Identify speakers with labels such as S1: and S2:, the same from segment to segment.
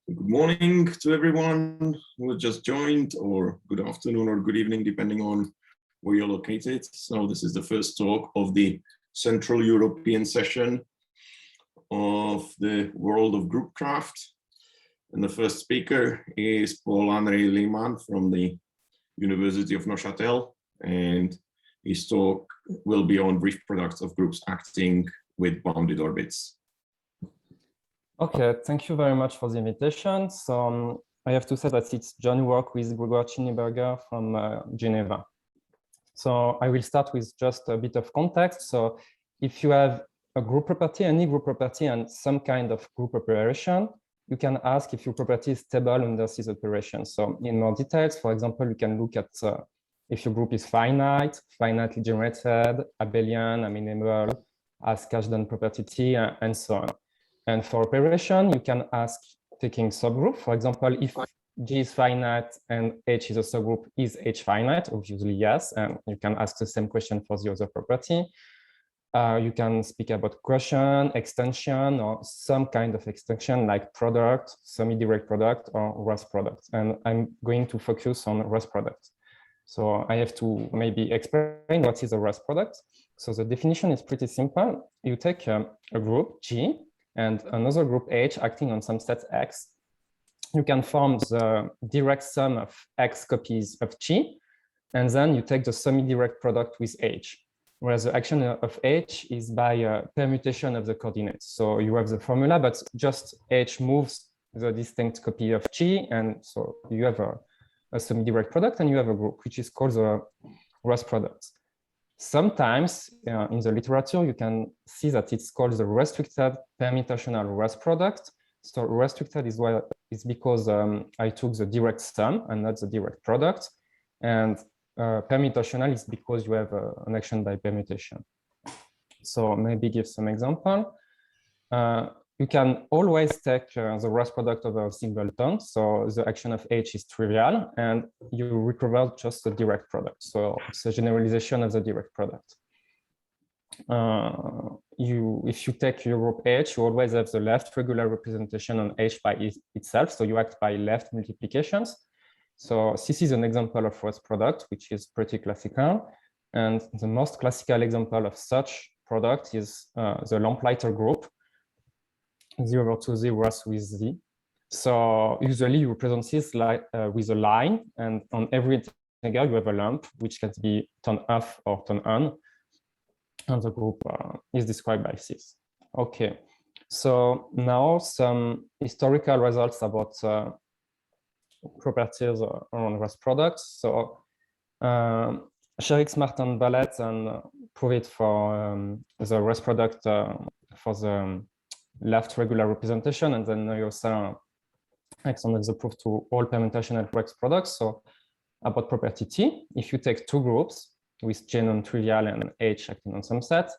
S1: Good morning to everyone who has just joined, or good afternoon or good evening, depending on where you're located. So this is the first talk of the Central European session of the world of groupcraft. And the first speaker is Henry Leemann from the University of Neuchâtel, and his talk will be on Wreath products of groups acting with bounded orbits.
S2: Okay, thank you very much for the invitation. So I have to say that it's John work with Gregor Chiniberger from Geneva. So I will start with just a bit of context. So if you have a group property, any group property, and some kind of group operation, you can ask if your property is stable under this operation. So in more details, for example, you can look at if your group is finite, finitely generated, abelian, amenable, as Kazdhan property T, and so on. And for operation, you can ask taking subgroup. For example, if G is finite and H is a subgroup, is H finite? Obviously, yes. And you can ask the same question for the other property. You can speak about quotient, extension, or some kind of extension like product, semi-direct product, or Wreath product. And I'm going to focus on Wreath product. So I have to maybe explain what is a Wreath product. So the definition is pretty simple. You take a group G and another group H acting on some set X. You can form the direct sum of X copies of G, and then you take the semi-direct product with H, whereas the action of H is by permutation of the coordinates. So you have the formula, but just H moves the distinct copy of G, and so you have a semi-direct product, and you have a group, which is called the Wreath product. Sometimes in the literature, you can see that it's called the restricted permutational Wreath product. So restricted is because I took the direct sum and not the direct product. And permutational is because you have an action by permutation. So maybe give some example. You can always take the Wreath product over a singleton. So the action of H is trivial, and you recover just the direct product. So it's a generalization of the direct product. If you take your group H, you always have the left regular representation on H by itself. So you act by left multiplications. So this is an example of Wreath product, which is pretty classical. And the most classical example of such product is the Lamplighter group, 0 to Z Wreath with Z. So usually you represent this like, with a line, and on every integer you have a lamp, which can be turned off or turned on. And the group is described by this. Okay, so now some historical results about properties around Wreath products. So Serre, Smart, and Ballet and prove it for the Wreath product for the left regular representation, and then you also extended the proof to all permutational Wreath products. So about property T, if you take two groups with G non-trivial and H acting on some set,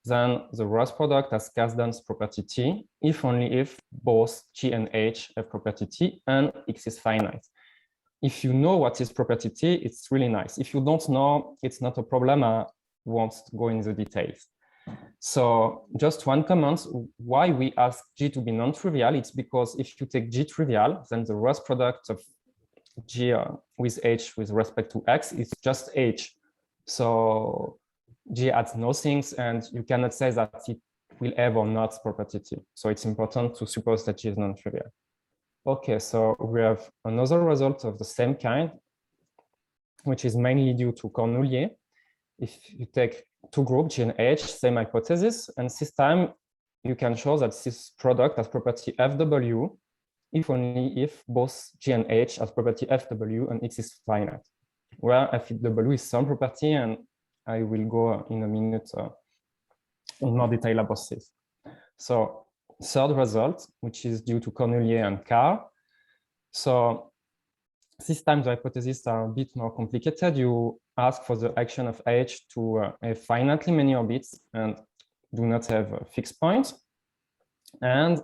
S2: then the Wreath product has Kazdhan's property T, if only if both G and H have property T and X is finite. If you know what is property T, it's really nice. If you don't know, it's not a problem. I won't go in the details. So just one comment, why we ask G to be non-trivial, it's because if you take G trivial, then the Wreath product of G with H with respect to X is just H. So G adds no things, and you cannot say that it will have or not property T. So it's important to suppose that G is non-trivial. Okay, so we have another result of the same kind, which is mainly due to Cornelier. If you take two groups, G and H, same hypothesis, and this time you can show that this product has property FW, if only if both G and H has property FW and X is finite, where FW is some property, and I will go in a minute in more detail about this. So third result, which is due to Cornelier and Carr. So this time the hypotheses are a bit more complicated. You ask for the action of H to have finitely many orbits and do not have a fixed point. And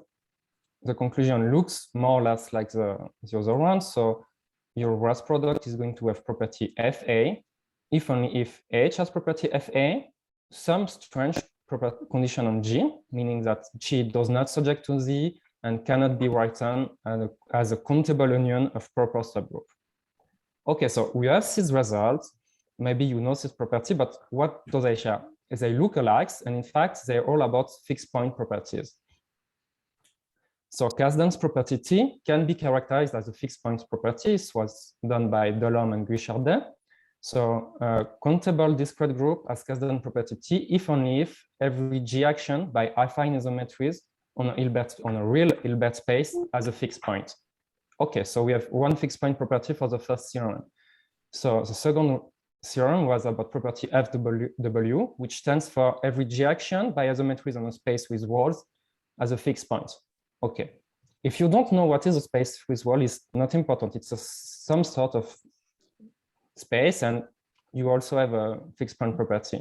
S2: the conclusion looks more or less like the other one. So your Wreath product is going to have property Fa, if only if H has property Fa, some strange condition on G, meaning that G does not subject to Z, and cannot be written as a countable union of proper subgroup. Okay, so we have these results. Maybe you know this property, but what do they share? They look alike, and in fact, they're all about fixed point properties. So Kazdhan's property T can be characterized as a fixed point property. This was done by Delorme and Guichardet. So a countable discrete group has Kazdhan property T if only if every G action by affine isometries on a real Hilbert space has a fixed point. Okay, so we have one fixed point property for the first theorem. So the second theorem was about property FW, which stands for every G action by isometries on a space with walls as a fixed point. Okay, if you don't know what is a space with wall, it's not important. It's some sort of space, and you also have a fixed point property.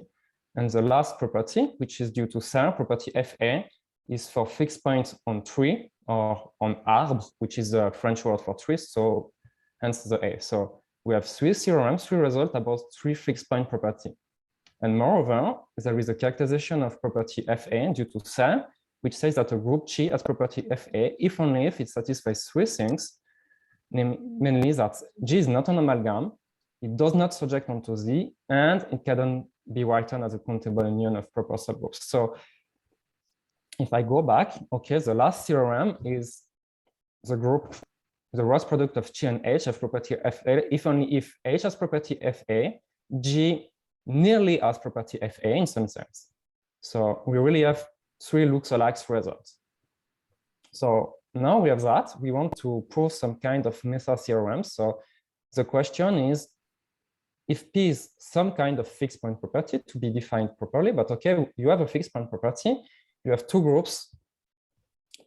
S2: And the last property, which is due to Serre, property FA, is for fixed points on tree or on arbre, which is a French word for trees, so hence the A. So we have three theorems, three results about three fixed point property. And moreover, there is a characterization of property FA due to Serre, which says that a group G has property FA if only if it satisfies three things, namely that G is not an amalgam, it does not surject onto Z, and it cannot be written as a countable union of proper subgroups. So if I go back, okay, the last theorem is the group, the Ross product of G and H have property FA if only if H has property FA, G nearly has property FA in some sense. So we really have three looks-alike results. So now we have that. We want to prove some kind of meta theorem. So the question is, if P is some kind of fixed point property to be defined properly, but okay, you have a fixed point property, you have two groups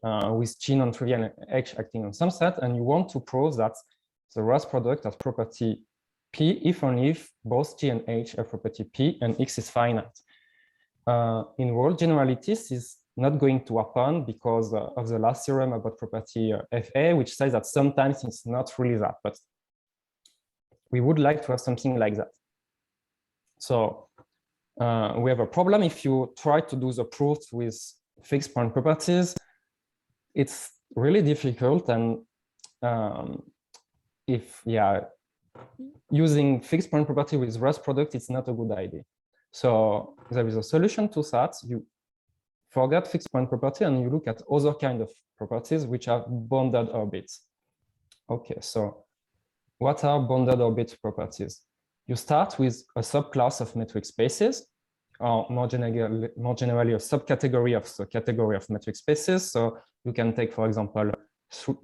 S2: with G non-trivial and H acting on some set, and you want to prove that the Ross product has property P if only if both G and H have property P and X is finite. In world generalities is not going to happen because of the last theorem about property FA, which says that sometimes it's not really that, but we would like to have something like that. So we have a problem if you try to do the proof with fixed point properties. It's really difficult, and using fixed point property with Ross product, it's not a good idea. So there is a solution to that. You forget fixed point property and you look at other kind of properties which are bounded orbits. Okay, so what are bounded orbit properties? You start with a subclass of metric spaces, or more generally a subcategory of the category of metric spaces. So you can take, for example,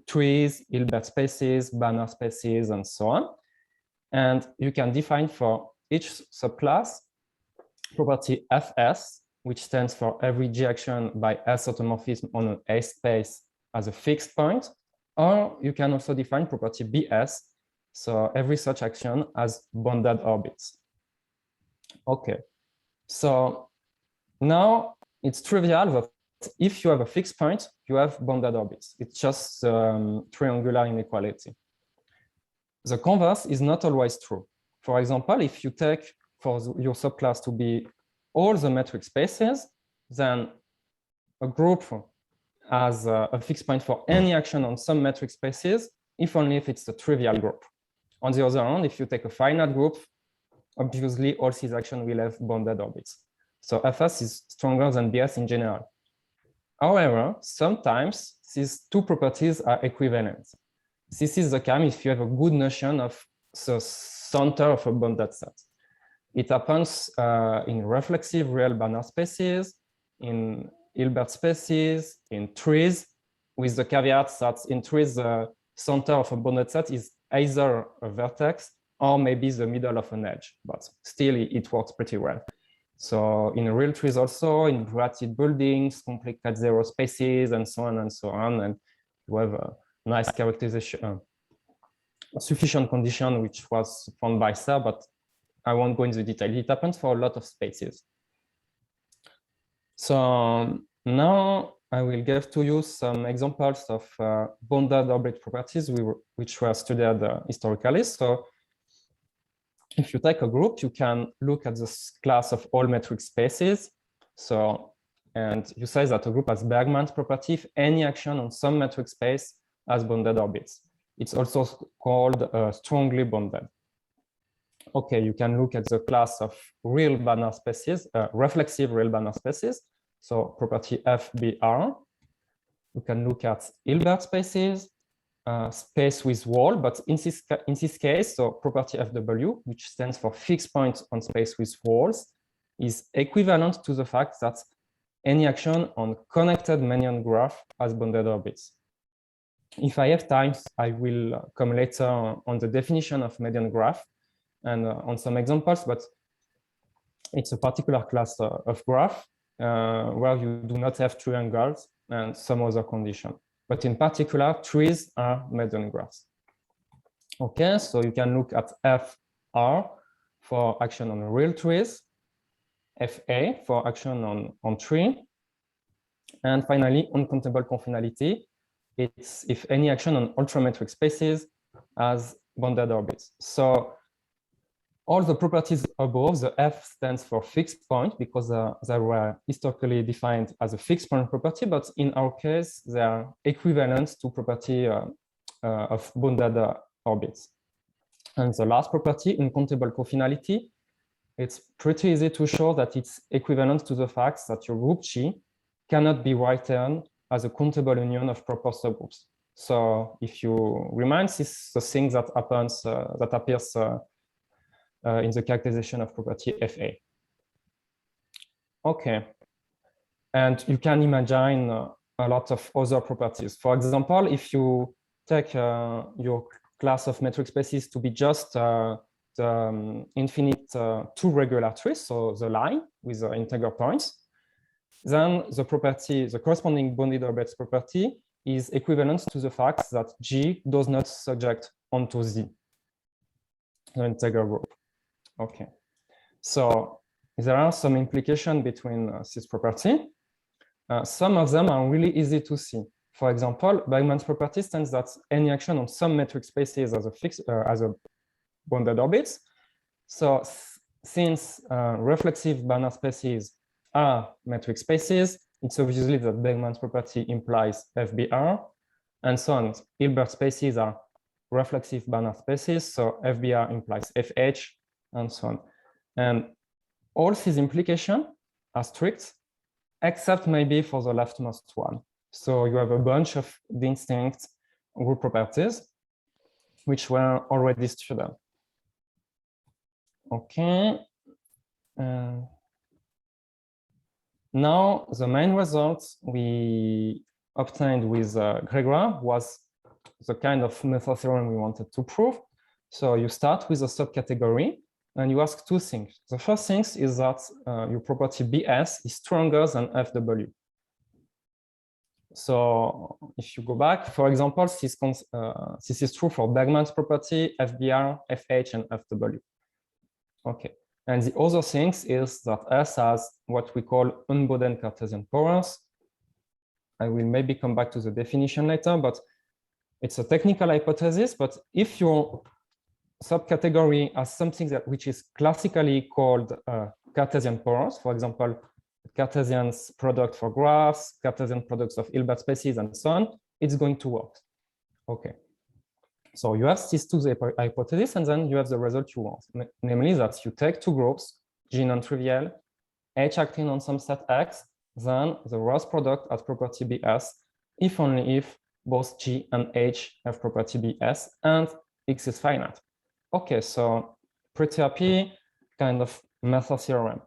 S2: trees, Hilbert spaces, Banner spaces, and so on. And you can define for each subclass property Fs, which stands for every G action by S automorphism on an A space as a fixed point. Or you can also define property Bs, so every such action has bounded orbits. Okay, so now it's trivial that if you have a fixed point, you have bounded orbits. It's just triangular inequality. The converse is not always true. For example, if you take for your subclass to be all the metric spaces, then a group has a fixed point for any action on some metric spaces, if only if it's a trivial group. On the other hand, if you take a finite group, obviously all these actions will have bounded orbits. So Fs is stronger than Bs in general. However, sometimes these two properties are equivalent. This is the case if you have a good notion of the center of a bounded set. It happens in reflexive real Banner spaces, in Hilbert spaces, in trees, with the caveat that in trees, the center of a bounded set is either a vertex or maybe the middle of an edge, but still it works pretty well. So in real trees also, in graded buildings, complete cat zero spaces, and so on, and you have a nice characterization, sufficient condition, which was found by Serre, but I won't go into detail. It happens for a lot of spaces. So now I will give to you some examples of bounded orbit properties which were studied historically. So if you take a group, you can look at this class of all metric spaces. So And you say that a group has Bergmann's property if any action on some metric space has bounded orbits. It's also called strongly bounded. Okay, you can look at the class of real Banach spaces, reflexive real Banach spaces. So property FBR. You can look at Hilbert spaces, space with wall, but in this case, so property FW, which stands for fixed point on space with walls, is equivalent to the fact that any action on connected median graph has bounded orbits. If I have time, I will come later on the definition of median graph and on some examples, but it's a particular class of graph where you do not have triangles and some other condition. But in particular, trees are median graphs. Okay, so you can look at FR for action on real trees, FA for action on tree, and finally, uncountable confinality. It's if any action on ultrametric spaces has bounded orbits. So all the properties above, the F stands for fixed point because they were historically defined as a fixed point property, but in our case, they are equivalent to property of bounded orbits. And the last property, uncountable confinality, it's pretty easy to show that it's equivalent to the fact that your group G cannot be written as a countable union of proper subgroups. So if you remind, this is the thing that happens, that appears in the characterization of property FA. Okay, and you can imagine a lot of other properties. For example, if you take your class of metric spaces to be just the infinite two regular trees, so the line with the integer points, then the property, the corresponding bounded orbits property is equivalent to the fact that G does not surject onto Z, the integer group. Okay, so there are some implications between this property. Some of them are really easy to see. For example, Bergmann's property stands that any action on some metric spaces as a bounded orbits. So since reflexive Banach spaces are metric spaces, it's obviously that Bergmann's property implies FBR, and so on. Hilbert spaces are reflexive Banach spaces, so FBR implies FH, and so on. And all these implications are strict, except maybe for the leftmost one. So you have a bunch of distinct group properties, which were already studied. Okay. Now, the main result we obtained with Gregoire was the kind of method theorem we wanted to prove. So you start with a subcategory and you ask two things. The first thing is that your property BS is stronger than FW. So if you go back, for example, this is true for Bergmann's property, FBR, FH, and FW. Okay. And the other thing is that S has what we call unbounded Cartesian powers. I will maybe come back to the definition later, but it's a technical hypothesis. But if your subcategory has something which is classically called Cartesian powers, for example, Cartesian's product for graphs, Cartesian products of Hilbert spaces, and so on, it's going to work. Okay. So you have these two hypotheses, and then you have the result you want, namely that you take two groups, G non-trivial, H acting on some set X, then the Ross product has property BS, if only if both G and H have property BS, and X is finite. Okay, so pretty happy, kind of method theorem.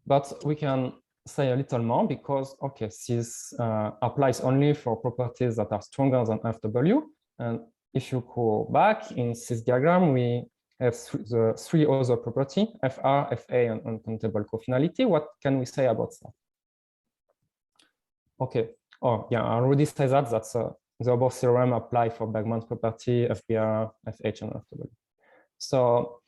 S2: But we can say a little more because, okay, this applies only for properties that are stronger than FW, and if you go back in this diagram, we have the three other properties, FR, FA, and uncountable cofinality. What can we say about that? Okay. Oh, yeah, I already said that. That's the above theorem apply for Bergmann's property, FBR, FH, and FW. So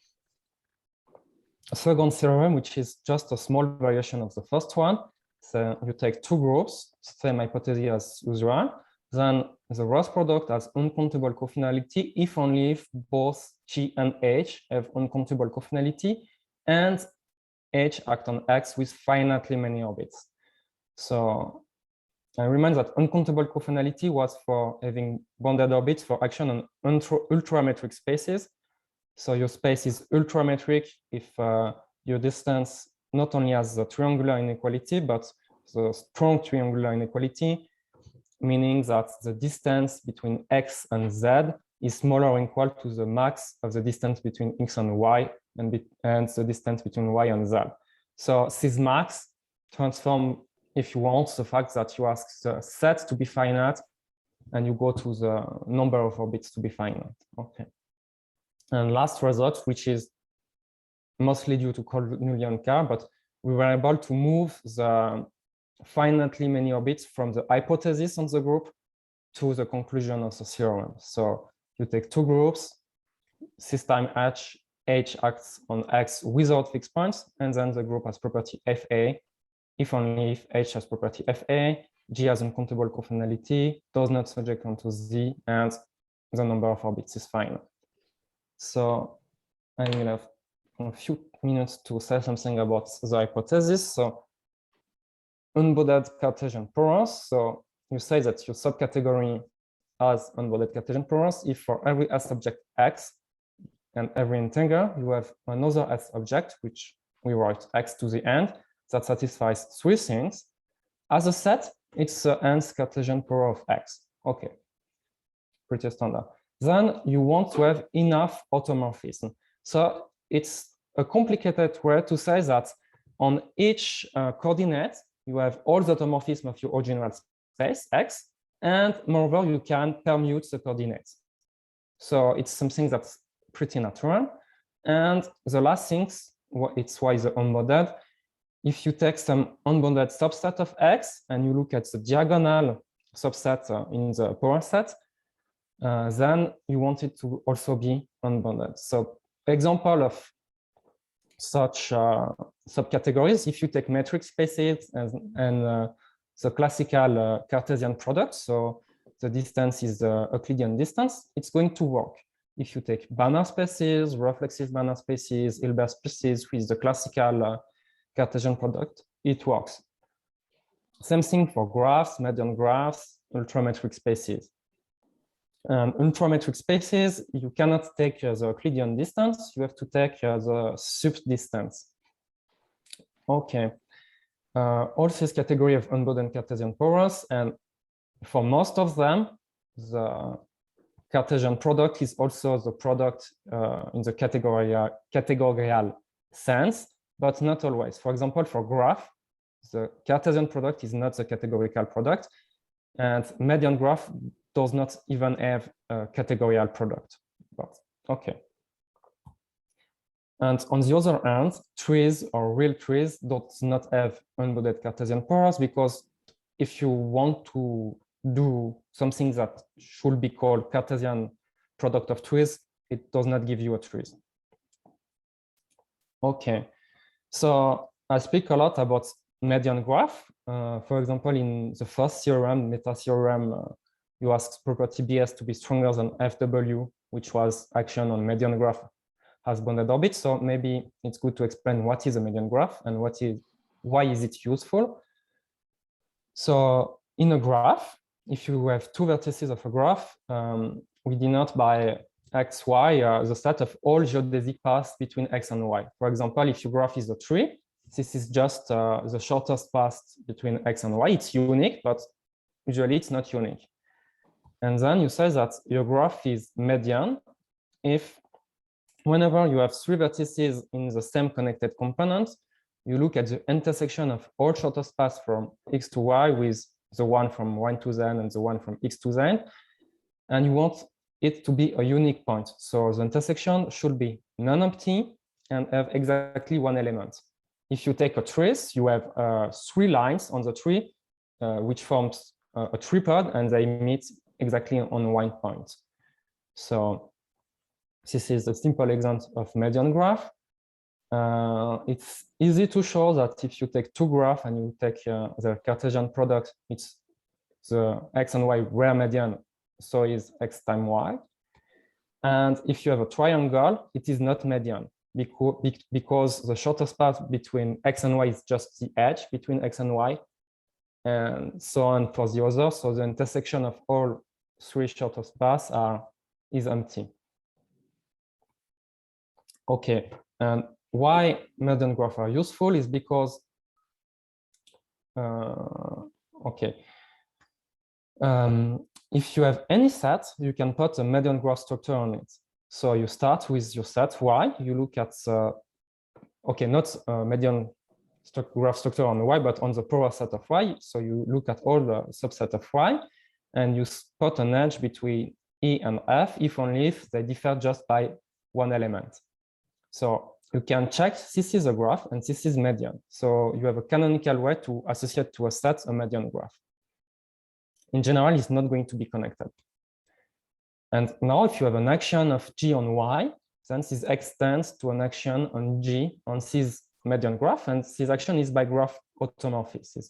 S2: a second theorem, which is just a small variation of the first one. So you take two groups, same hypothesis as usual. Then the Ross product has uncountable cofinality if only if both G and H have uncountable cofinality and H act on X with finitely many orbits. So I remind that uncountable cofinality was for having bounded orbits for action on ultrametric spaces. So your space is ultrametric if your distance not only has the triangular inequality, but the strong triangular inequality, meaning that the distance between x and z is smaller or equal to the max of the distance between x and y and the distance between y and z. So this max transform, if you want, the fact that you ask the set to be finite and you go to the number of orbits to be finite. Okay. And last result, which is mostly due to Cornelian car, but we were able to move the finitely many orbits from the hypothesis on the group to the conclusion of the theorem. So you take two groups, this time H acts on X without fixed points, and then the group has property FA, if only if H has property FA, G has uncountable cofinality, does not subject onto Z, and the number of orbits is finite. So I will have a few minutes to say something about the hypothesis. So unbounded Cartesian porous. So you say that your subcategory has unbounded Cartesian porous if for every S object X and every integer, you have another S object, which we write X to the end, that satisfies three things. As a set, it's the nth Cartesian power of X. Okay, pretty standard. Then you want to have enough automorphism. So it's a complicated way to say that on each coordinate, you have all the automorphism of your original space, X, and moreover, you can permute the coordinates. So it's something that's pretty natural. And the last thing, it's why the unbounded. If you take some unbounded subset of X and you look at the diagonal subset in the power set, then you want it to also be unbounded. So example of such subcategories, if you take metric spaces and the classical Cartesian product, so the distance is the Euclidean distance, it's going to work. If you take Banach spaces, reflexive Banach spaces, Hilbert spaces with the classical Cartesian product, it works. Same thing for graphs, median graphs, ultrametric spaces. Ultrametric spaces, you cannot take the Euclidean distance, you have to take the subdistance. Okay, all this category of unbounded Cartesian porous, and for most of them, the Cartesian product is also the product in the categorial sense, but not always. For example, for graph, the Cartesian product is not the categorical product, and median graph does not even have a categorical product. But okay. And on the other hand, trees or real trees do not have unbounded Cartesian porous, because if you want to do something that should be called Cartesian product of trees, it does not give you a tree. Okay, so I speak a lot about median graph. For example, in the first theorem, meta theorem, you ask property BS to be stronger than FW, which was action on median graph has bounded orbits. So maybe it's good to explain what is a median graph and why is it useful. So in a graph, if you have two vertices of a graph, we denote by x, y the set of all geodesic paths between x and y. For example, if your graph is a tree, this is just the shortest path between x and y. It's unique, but usually it's not unique. And then you say that your graph is median if whenever you have three vertices in the same connected component, you look at the intersection of all shortest paths from x to y with the one from 1 to z and the one from x to z, and you want it to be a unique point. So the intersection should be non-empty and have exactly one element. If you take a trace, you have three lines on the tree, which forms a tripod, and they meet exactly on one point. So this is a simple example of median graph. It's easy to show that if you take two graphs and you take the Cartesian product, it's the x and y were median, so is x times y. And if you have a triangle, it is not median because the shortest path between x and y is just the edge between x and y. and so on for the other. So the intersection of all three shortest paths is empty. Okay, and why median graphs are useful is because, if you have any set, you can put a median graph structure on it. So you start with your set Y, you look at, not median graph structure on Y, but on the power set of Y. So you look at all the subset of Y, and you spot an edge between E and F, if only if they differ just by one element. So you can check this is a graph and this is median. So you have a canonical way to associate to a set a median graph. In general, it's not going to be connected. And now if you have an action of G on Y, then this extends to an action on G on this median graph, and this action is by graph automorphism.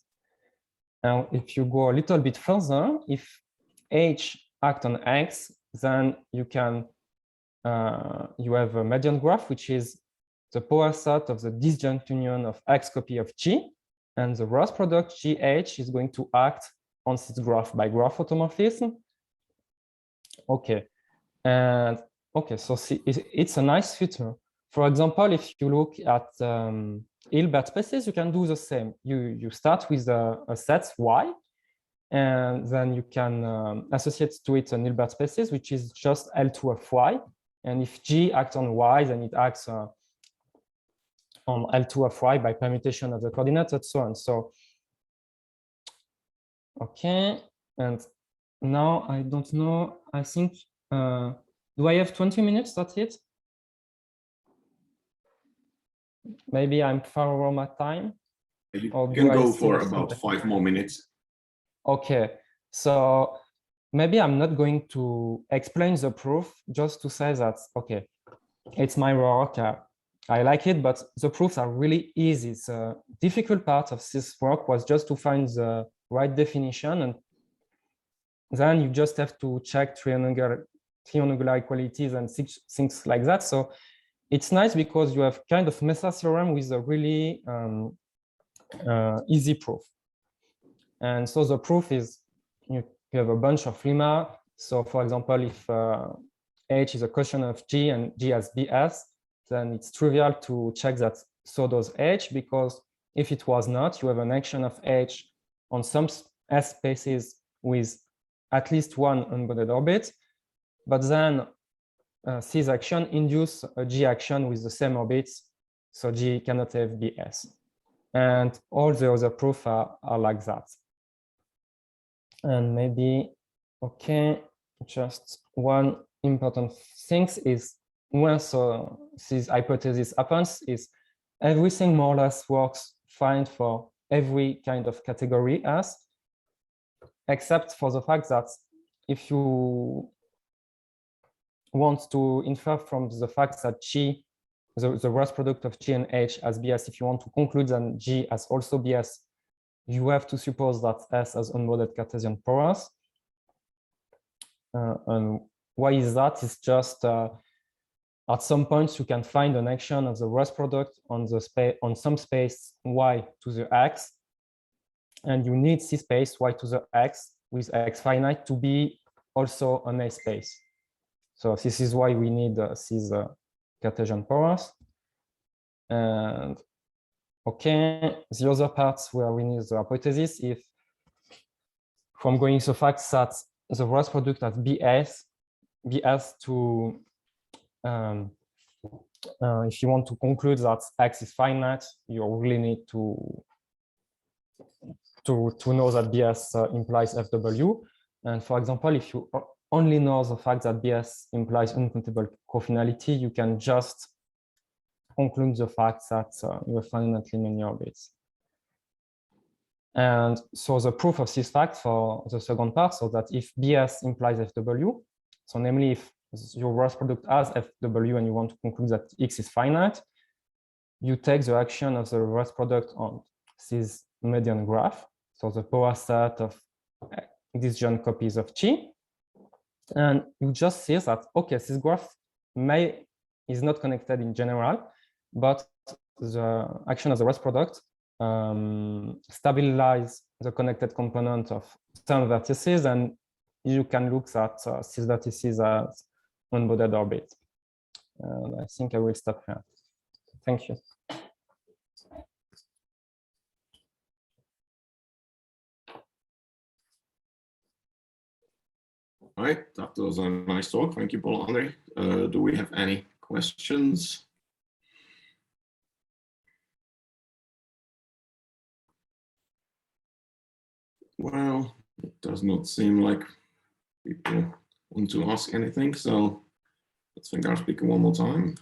S2: And if you go a little bit further, if H act on X, then you can you have a median graph, which is the power set of the disjunct union of X copy of G, and the Ross product GH is going to act on this graph by graph automorphism. Okay, and okay, so see, it's a nice feature. For example, if you look at Hilbert spaces, you can do the same. You start with a set Y, and then you can associate to it an Hilbert spaces, which is just L2 of Y. And if G acts on Y, then it acts on L2 of Y by permutation of the coordinates and so on. So, okay, and now I don't know, I think, do I have 20 minutes? That's it? Maybe I'm far over my time.
S1: You can go for about 5 more minutes.
S2: Okay, so maybe I'm not going to explain the proof, just to say that, okay, it's my work, I like it, but the proofs are really easy. The difficult part of this work was just to find the right definition, and then you just have to check triangular equalities and things like that. So it's nice because you have kind of Mesa theorem with a really easy proof. And so the proof is you have a bunch of lemma. So for example, if H is a quotient of G and G has BS, then it's trivial to check that so does H, because if it was not, you have an action of H on some S spaces with at least one unbounded orbit, but then this action induce a G action with the same orbits, so G cannot have BS. And all the other proofs are like that. And maybe, okay, just one important thing is when this hypothesis happens is everything more or less works fine for every kind of category S, except for the fact that if you want to infer from the fact that G, the Ross product of G and H has BS, if you want to conclude that G has also BS, you have to suppose that S has unbounded Cartesian powers. And why is that? It's just at some points you can find an action of the Ross product on some space Y to the X, and you need C space Y to the X with X finite to be also an A space. So this is why we need these Cartesian powers. And okay, the other parts where we need the hypothesis, if from going the fact that the Ross product has BS to, if you want to conclude that X is finite, you really need to know that BS implies FW. And for example, if you only know the fact that BS implies uncountable cofinality, you can just conclude the fact that you have finitely many orbits. And so the proof of this fact for the second part, so that if BS implies FW, so namely if your Ross product has FW and you want to conclude that X is finite, you take the action of the Ross product on this median graph, so the power set of disjoint copies of G, and you just see that, okay, this graph is not connected in general, but the action of the Ross product stabilize the connected component of some vertices, and you can look at these vertices as unbounded orbit. I think I will stop here. Thank you.
S1: All right, that was a nice talk. Thank you, Paul-André. Do we have any questions? Well, it does not seem like people want to ask anything, so let's thank our speaker one more time.